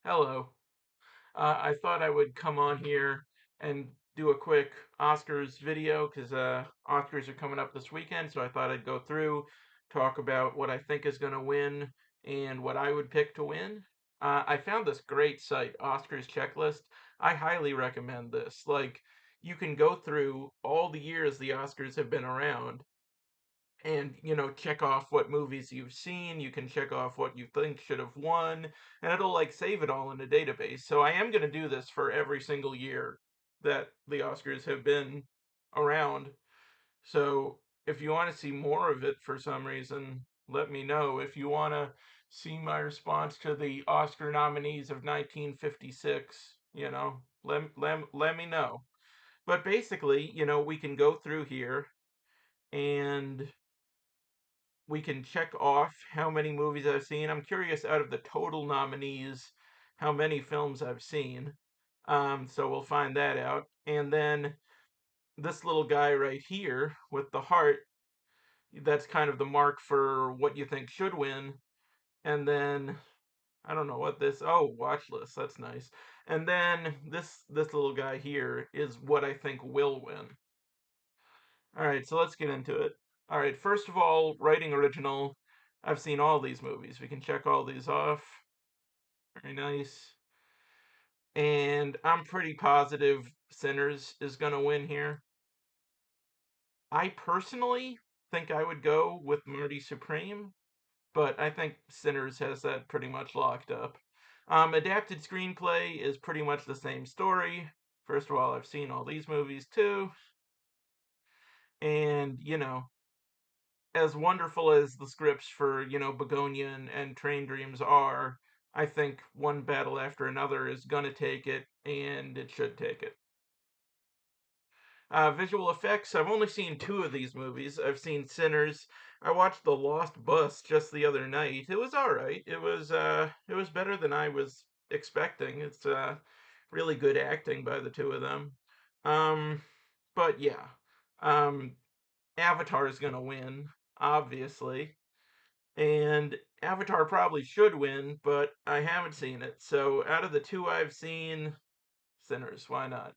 Hello. I thought I would come on here and do a quick Oscars video because Oscars are coming up this weekend, so I thought I'd go through, talk about what I think is going to win and what I would pick to win. I found this great site, Oscars Checklist. I highly recommend this. Like, you can go through all the years the Oscars have been around and check off what movies you've seen. You can check off what you think should have won, and it'll like save it all in a database. So I am going to do this for every single year that the Oscars have been around. So if you want to see more of it for some reason, let me know. If you want to see my response to the Oscar nominees of 1956, let me know. But basically, we can go through here and we can check off how many movies I've seen. I'm curious, out of the total nominees, how many films I've seen. So we'll find that out. And then this little guy right here with the heart, that's kind of the mark for what you think should win. And then I don't know what this. Oh, watch list. That's nice. And then this little guy here is what I think will win. All right, so let's get into it. All right, first of all, writing original. I've seen all these movies. We can check all these off. Very nice. And I'm pretty positive Sinners is going to win here. I personally think I would go with Marty Supreme, but I think Sinners has that pretty much locked up. Adapted screenplay is pretty much the same story. First of all, I've seen all these movies too. And, as wonderful as the scripts for, Begonia and Train Dreams are, I think One Battle After Another is gonna take it, and it should take it. Visual effects, I've only seen two of these movies. I've seen Sinners. I watched The Lost Bus just the other night. It was alright. It was better than I was expecting. It's really good acting by the two of them. Um, but yeah. Um, Avatar is gonna win, obviously. And Avatar probably should win, but I haven't seen it. So out of the two I've seen, Sinners, why not?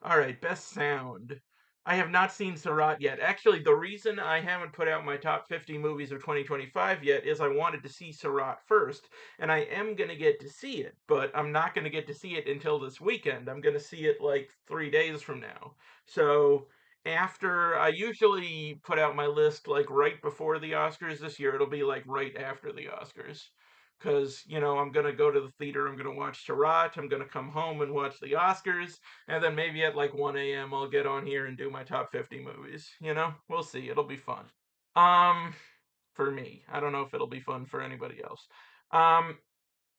All right, best sound. I have not seen Sarat yet. Actually, the reason I haven't put out my top 50 movies of 2025 yet is I wanted to see Sarat first, and I am going to get to see it, but I'm not going to get to see it until this weekend. I'm going to see it like 3 days from now. So, after I usually put out my list like right before the Oscars. This year it'll be like right after the Oscars. Because, I'm going to go to the theater, I'm going to watch Sarat, I'm going to come home and watch the Oscars, and then maybe at like 1 a.m. I'll get on here and do my top 50 movies. We'll see. It'll be fun. Um, for me. I don't know if it'll be fun for anybody else. Um,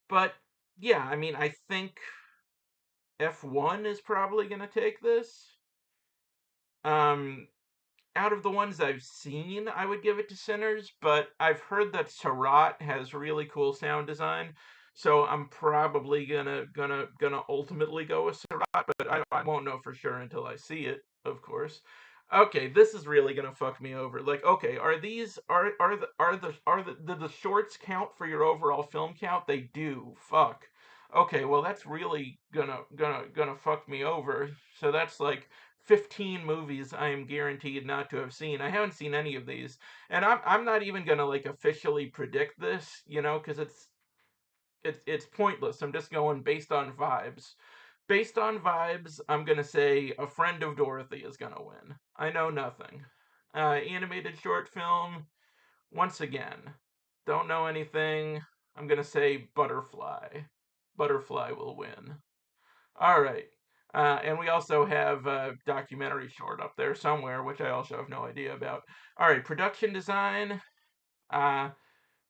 but yeah, I mean, I think F1 is probably going to take this. Um, Out of the ones I've seen, I would give it to Sinners, but I've heard that Sarat has really cool sound design, so I'm probably gonna ultimately go with Sarat, but I won't know for sure until I see it, of course. Okay, this is really gonna fuck me over. Like, okay, are these the shorts count for your overall film count? They do. Fuck. Okay, well that's really gonna fuck me over. So that's like 15 movies I am guaranteed not to have seen. I haven't seen any of these. And I'm not even going to like officially predict this, cuz it's pointless. I'm just going based on vibes. Based on vibes, I'm going to say A Friend of Dorothy is going to win. I know nothing. Animated short film, once again, don't know anything. I'm going to say Butterfly. Butterfly will win. All right. And we also have a documentary short up there somewhere, which I also have no idea about. All right, production design. Uh,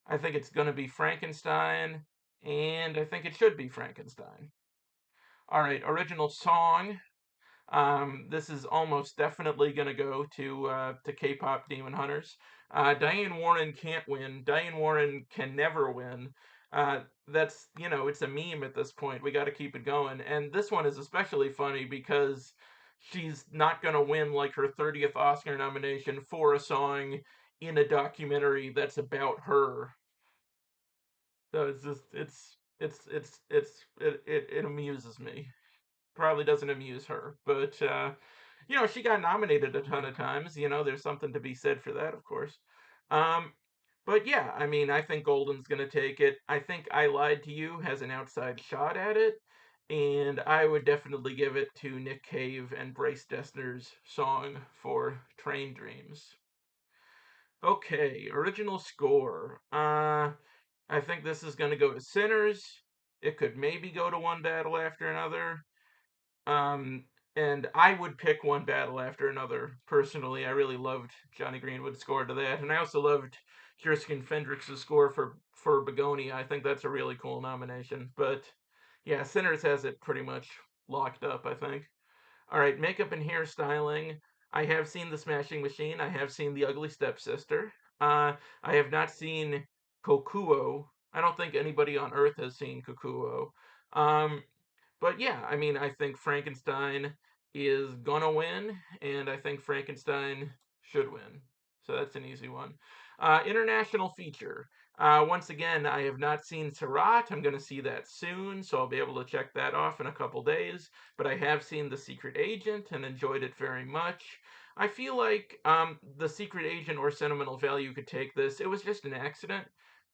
I think it's going to be Frankenstein, and I think it should be Frankenstein. All right, original song. This is almost definitely going to go to K-pop Demon Hunters. Diane Warren can't win. Diane Warren can never win. That's it's a meme at this point. We got to keep it going. And this one is especially funny because she's not going to win like her 30th Oscar nomination for a song in a documentary that's about her. So it's It amuses me. Probably doesn't amuse her, but she got nominated a ton of times. There's something to be said for that, of course. Um, but yeah, I mean, I think Golden's gonna take it. I think I Lied to You has an outside shot at it, and I would definitely give it to Nick Cave and Bryce Dessner's song for Train Dreams. Okay, original score. I think this is gonna go to Sinners. It could maybe go to One Battle After Another. Um, and I would pick One Battle After Another. Personally, I really loved Johnny Greenwood's score to that, and I also loved Kirsten Fendrix's score for Begonia. I think that's a really cool nomination. But yeah, Sinners has it pretty much locked up, I think. All right, makeup and hairstyling. I have seen The Smashing Machine. I have seen The Ugly Stepsister. I have not seen Kokuo. I don't think anybody on Earth has seen Kokuo. Um, but yeah, I mean, I think Frankenstein is gonna win, and I think Frankenstein should win. So that's an easy one. International feature. Once again, I have not seen Sarat. I'm going to see that soon, so I'll be able to check that off in a couple days. But I have seen The Secret Agent and enjoyed it very much. I feel like The Secret Agent or Sentimental Value could take this. It was just an accident.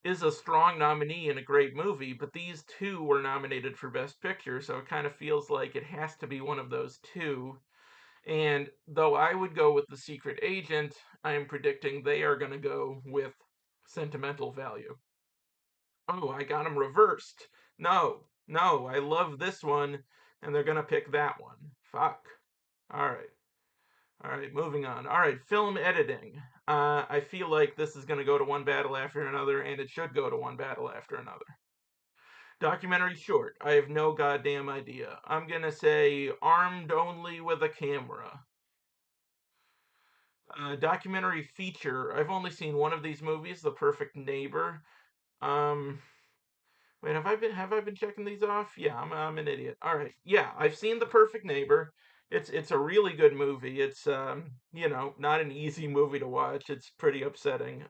Is a strong nominee and a great movie, but these two were nominated for Best Picture, so it kind of feels like it has to be one of those two. And though I would go with The Secret Agent, I am predicting they are going to go with Sentimental Value. Oh, I got them reversed. No, no, I love this one, and they're going to pick that one. Fuck. All right. All right, moving on. All right, film editing. I feel like this is going to go to One Battle After Another, and it should go to One Battle After Another. Documentary short. I have no goddamn idea. I'm going to say Armed Only with a Camera. Documentary feature. I've only seen one of these movies, The Perfect Neighbor. Um, wait, have I been checking these off? Yeah, I'm an idiot. All right, yeah, I've seen The Perfect Neighbor. It's a really good movie. It's not an easy movie to watch. It's pretty upsetting.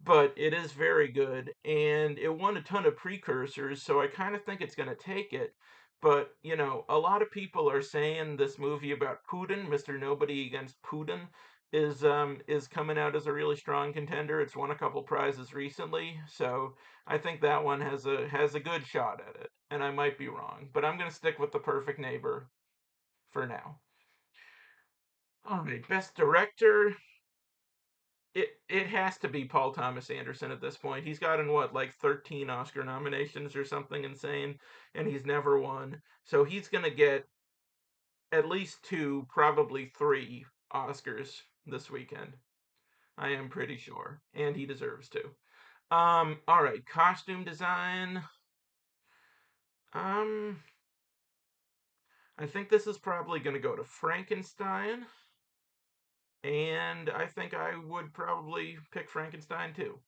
But it is very good, and it won a ton of precursors, so I kind of think it's going to take it. But, a lot of people are saying this movie about Putin, Mr. Nobody Against Putin, is coming out as a really strong contender. It's won a couple prizes recently, so I think that one has a good shot at it. And I might be wrong, but I'm going to stick with The Perfect Neighbor for now. All right, best director. It has to be Paul Thomas Anderson at this point. He's gotten what, like 13 Oscar nominations or something insane, and he's never won. So he's gonna get at least two, probably three Oscars this weekend. I am pretty sure, and he deserves to. All right, costume design. Um, I think this is probably gonna go to Frankenstein, and I think I would probably pick Frankenstein too.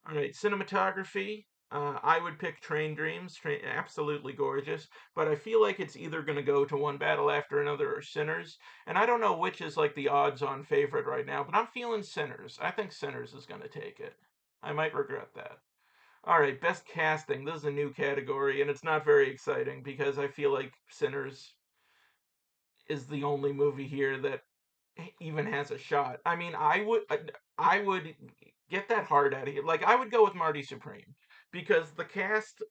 All right, cinematography. I would pick Train Dreams. Absolutely gorgeous. But I feel like it's either going to go to One Battle After Another or Sinners. And I don't know which is like the odds on favorite right now, but I'm feeling Sinners. I think Sinners is going to take it. I might regret that. All right, best casting. This is a new category, and it's not very exciting because I feel like Sinners is the only movie here that even has a shot. I mean, I would get that hard out of here. Like I would go with Marty Supreme because the cast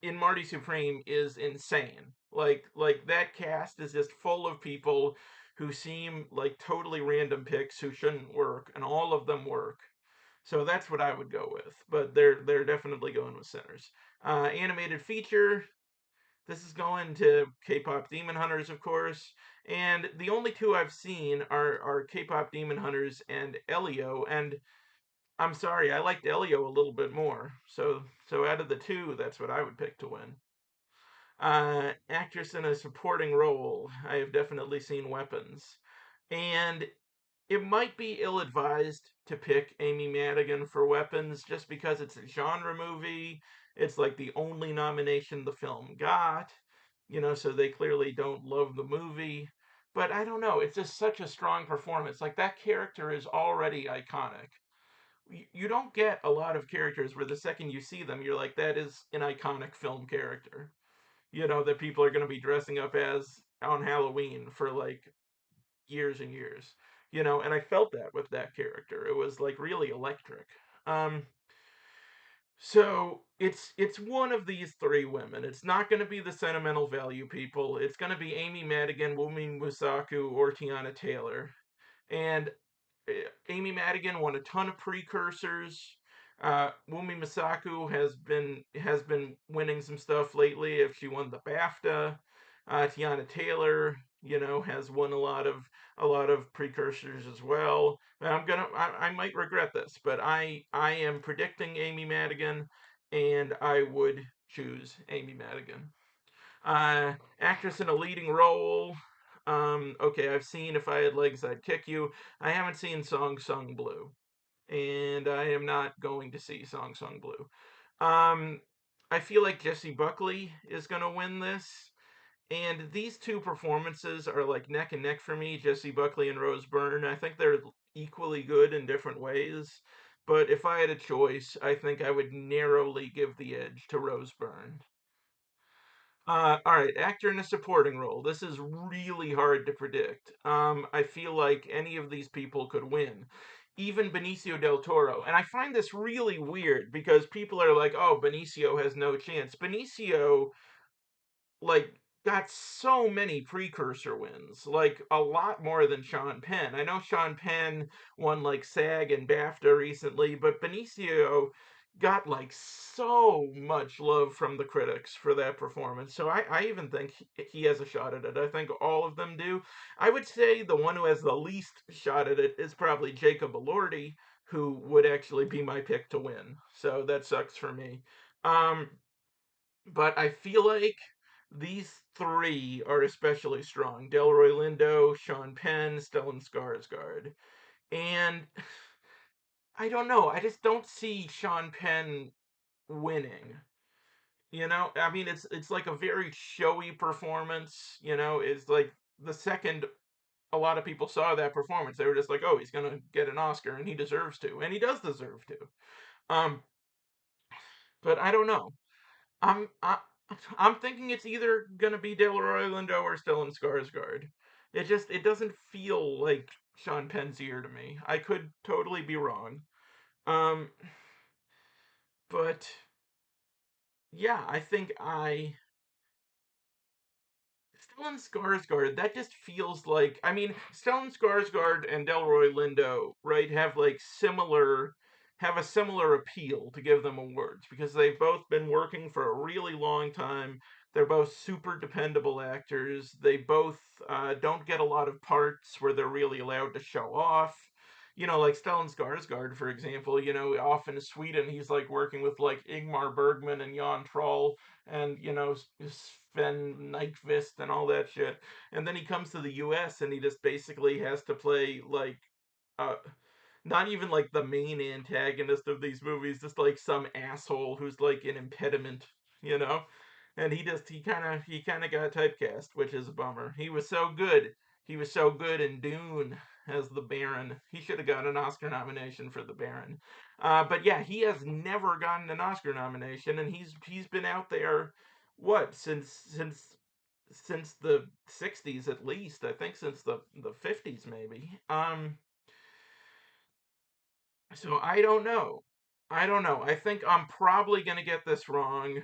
in Marty Supreme is insane. Like that cast is just full of people who seem like totally random picks who shouldn't work, and all of them work. So that's what I would go with. But they're definitely going with Sinners. Animated feature. This is going to K-pop Demon Hunters, of course, and the only two I've seen are K-pop Demon Hunters and Elio, and I'm sorry, I liked Elio a little bit more. So out of the two, that's what I would pick to win. Actress in a supporting role, I have definitely seen Weapons, and it might be ill-advised to pick Amy Madigan for Weapons just because it's a genre movie. It's like the only nomination the film got, so they clearly don't love the movie. But I don't know, it's just such a strong performance. Like that character is already iconic. you don't get a lot of characters where the second you see them, you're like, that is an iconic film character. That people are going to be dressing up as on Halloween for like years and years. And I felt that with that character. It was like really electric. Um, so it's one of these three women. It's not going to be the sentimental value people. It's going to be Amy Madigan, Wumi Musaku, or Tiana Taylor. And Amy Madigan won a ton of precursors. Wumi Masaku has been winning some stuff lately. If she won the BAFTA, Tiana Taylor, has won a lot of precursors as well. And I might regret this, but I am predicting Amy Madigan, and I would choose Amy Madigan. Actress in a leading role. Okay, I've seen If I Had Legs, I'd Kick You. I haven't seen Song Sung Blue, and I am not going to see Song Sung Blue. Um, I feel like Jessie Buckley is going to win this, and these two performances are like neck and neck for me, Jessie Buckley and Rose Byrne. I think they're equally good in different ways, but if I had a choice, I think I would narrowly give the edge to Rose Byrne. All right, actor in a supporting role. This is really hard to predict. I feel like any of these people could win, even Benicio del Toro. And I find this really weird because people are like, "Oh, Benicio has no chance." Benicio like got so many precursor wins, like a lot more than Sean Penn. I know Sean Penn won like SAG and BAFTA recently, but Benicio got like so much love from the critics for that performance. So I even think he has a shot at it. I think all of them do. I would say the one who has the least shot at it is probably Jacob Elordi, who would actually be my pick to win. So that sucks for me. Um, but I feel like these three are especially strong: Delroy Lindo, Sean Penn, Stellan Skarsgård. And I don't know, I just don't see Sean Penn winning. I mean, it's like a very showy performance. It's like the second a lot of people saw that performance, they were just like, "Oh, he's gonna get an Oscar, and he deserves to," and he does deserve to. Um, but I don't know. I'm I, I'm thinking it's either gonna be Delroy Lindo or Stellan Skarsgård. It doesn't feel like Sean Penn's year to me. I could totally be wrong. Um, but yeah, I think Stellan Skarsgård, that just feels like, I mean, Stellan Skarsgård and Delroy Lindo, right, have a similar appeal to give them awards because they've both been working for a really long time. They're both super dependable actors. They both don't get a lot of parts where they're really allowed to show off. Like Stellan Skarsgård, for example, off in Sweden, he's like working with like Ingmar Bergman and Jan Troll and Sven Nykvist and all that shit. And then he comes to the U.S. and he just basically has to play like uh, not even like the main antagonist of these movies, just like some asshole who's like an impediment, you know. And he kind of got typecast, which is a bummer. He was so good. He was so good in Dune as the Baron. He should have got an Oscar nomination for the Baron. But yeah, he has never gotten an Oscar nomination, and he's been out there what since the 60s at least. I think since the 50s maybe. So I don't know. I don't know. I think I'm probably going to get this wrong.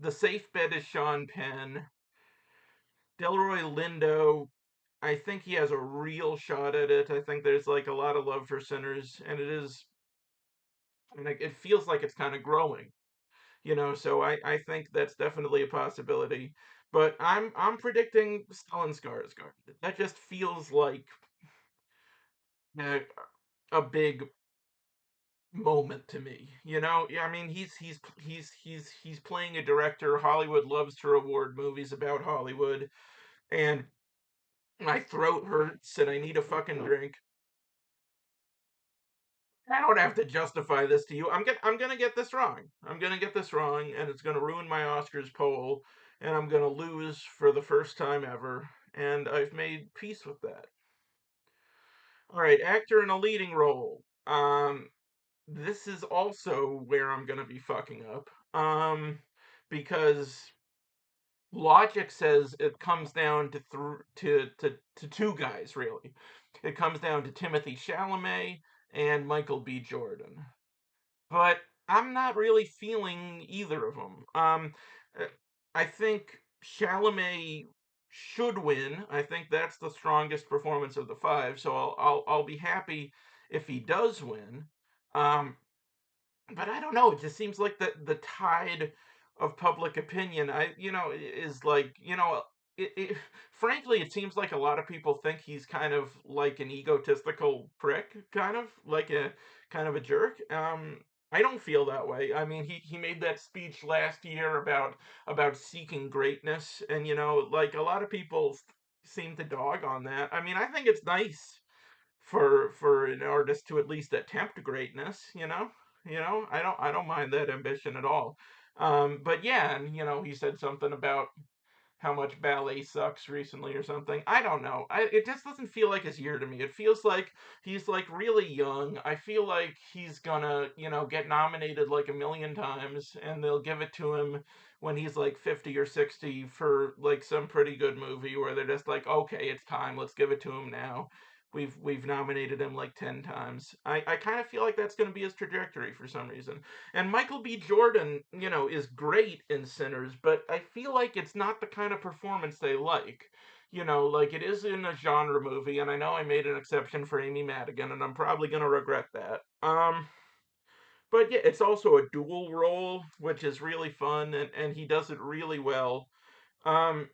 The safe bet is Sean Penn. Delroy Lindo, I think he has a real shot at it. I think there's like a lot of love for Sinners, and it feels like it's kind of growing, so I think that's definitely a possibility. But I'm predicting Stellan Skarsgård. That just feels like a, a big moment to me. Yeah, I mean, he's playing a director. Hollywood loves to reward movies about Hollywood, and my throat hurts and I need a fucking drink. I don't have to justify this to you. I'm gonna get this wrong. I'm gonna get this wrong, and it's gonna ruin my Oscars poll, and I'm gonna lose for the first time ever. And I've made peace with that. All right, actor in a leading role. this is also where I'm gonna be fucking up. Because logic says it comes down to two guys really. It comes down to Timothy Chalamet and Michael B. Jordan. But I'm not really feeling either of them. Uh, I think Chalamet should win. I think that's the strongest performance of the five. So I'll be happy if he does win. Um, but I don't know. It just seems like the tide of public opinion, is like, it frankly, it seems like a lot of people think he's kind of like an egotistical prick, kind of like a kind of a jerk. I don't feel that way. I mean, he made that speech last year about seeking greatness, and like a lot of people seem to dog on that. I mean, I think it's nice for an artist to at least attempt greatness. I don't mind that ambition at all. But yeah, and he said something about how much ballet sucks recently or something. I don't know. It just doesn't feel like his year to me. It feels like he's like really young. I feel like he's gonna, get nominated like a million times and they'll give it to him when he's like 50 or 60 for like some pretty good movie where they're just like, okay, it's time, let's give it to him now. We've nominated him like 10 times. I kind of feel like that's going to be his trajectory for some reason. And Michael B. Jordan, is great in Sinners, but I feel like it's not the kind of performance they like. Like it is in a genre movie, and I know I made an exception for Amy Madigan, and I'm probably gonna regret that. But yeah, it's also a dual role, which is really fun, and he does it really well. Um,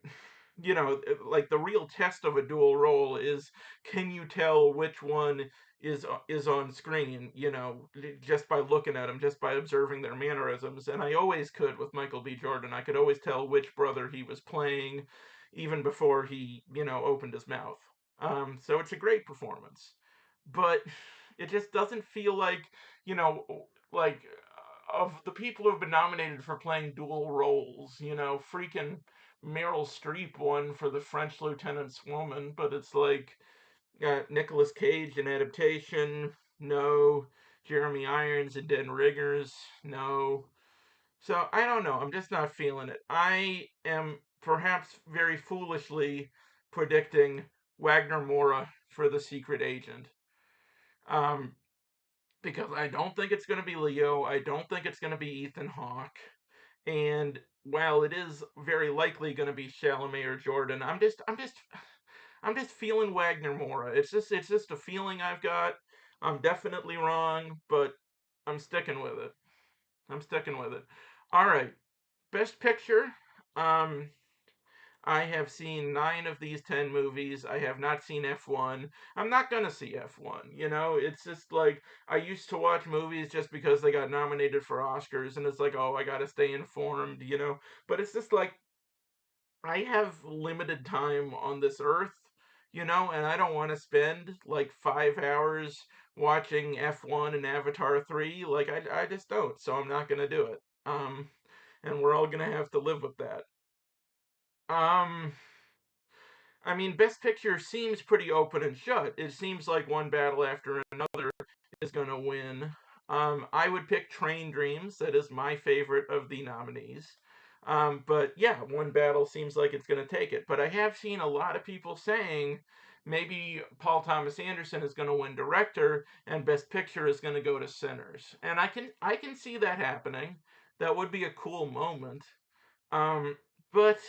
like the real test of a dual role is, can you tell which one is on screen, just by looking at them, just by observing their mannerisms. And I always could with Michael B. Jordan. I could always tell which brother he was playing even before he, opened his mouth. So it's a great performance. But it just doesn't feel like, you know, like of the people who have been nominated for playing dual roles, freaking Meryl Streep won for the French Lieutenant's Woman, but it's like Nicolas Cage in Adaptation, no. Jeremy Irons in Dead Riggers, no. So I don't know. I'm just not feeling it. I am perhaps very foolishly predicting Wagner Moura for The Secret Agent. Um, because I don't think it's going to be Leo. I don't think it's going to be Ethan Hawke. And while it is very likely going to be Chalamet or Jordan, I'm just feeling Wagner Moura. It's just a feeling I've got. I'm definitely wrong, but I'm sticking with it. I'm sticking with it. All right, Best Picture. Um, I have seen 9 of these 10 movies. I have not seen F1. I'm not gonna see F1. It's just like I used to watch movies just because they got nominated for Oscars, and it's like, oh, I gotta stay informed. But it's just like I have limited time on this earth, and I don't want to spend like 5 hours watching F1 and Avatar 3. Like I just don't. So I'm not gonna do it. And we're all gonna have to live with that. Um, I mean, Best Picture seems pretty open and shut. It seems like one battle after another is going to win. I would pick Train Dreams. That is my favorite of the nominees. But yeah, one battle seems like it's going to take it. But I have seen a lot of people saying maybe Paul Thomas Anderson is going to win director and Best Picture is going to go to Sinners. And I can see that happening. That would be a cool moment. But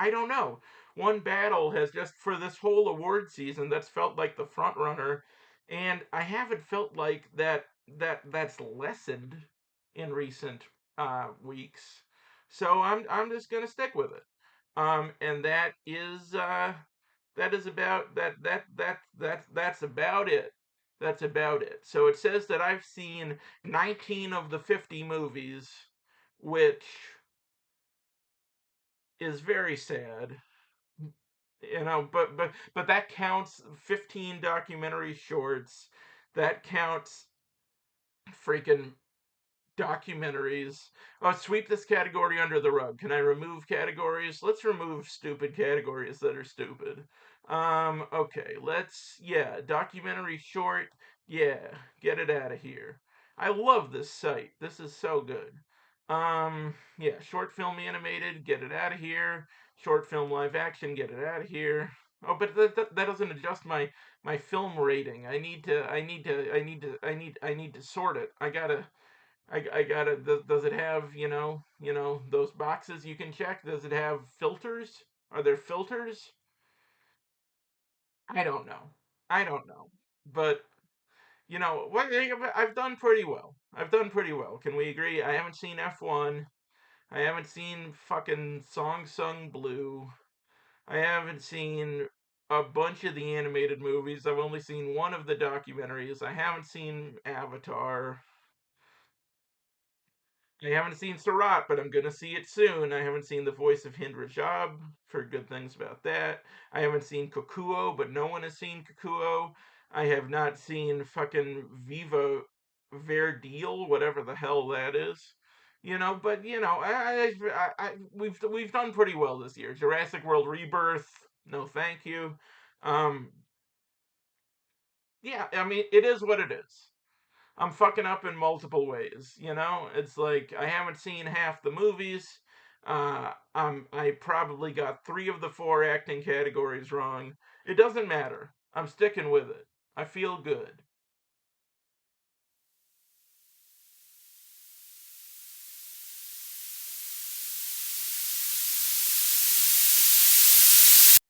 I don't know. One battle has just for this whole award season that's felt like the front runner, and I haven't felt like that's lessened in recent weeks. So I'm just gonna stick with it. And that is about that's about it. That's about it. So it says that I've seen 19 of the 50 movies, which is very sad. But that counts 15 documentary shorts. That counts freaking documentaries. Oh, sweep this category under the rug. Can I remove categories? Let's remove stupid categories that are stupid. Okay, yeah, documentary short, yeah, get it out of here. I love this site. This is so good. Yeah, short film animated, get it out of here. Short film live action, get it out of here. Oh, but that doesn't adjust my film rating. I need to sort it. I gotta. Does it have those boxes you can check? Does it have filters? Are there filters? I don't know. I don't know. But what? I've done pretty well. I've done pretty well. Can we agree? I haven't seen F1. I haven't seen fucking Song Sung Blue. I haven't seen a bunch of the animated movies. I've only seen one of the documentaries. I haven't seen Avatar. I haven't seen Sarat, but I'm gonna see it soon. I haven't seen The Voice of Hind Rajab. Heard good things about that. I haven't seen Kokuo, but no one has seen Kokuo. I have not seen fucking Viva Verdeel, whatever the hell that is. But we've done pretty well this year. Jurassic World Rebirth, no thank you. Um, yeah, I mean it is what it is. I'm fucking up in multiple ways. It's like I haven't seen half the movies. I probably got three of the four acting categories wrong. It doesn't matter. I'm sticking with it. I feel good.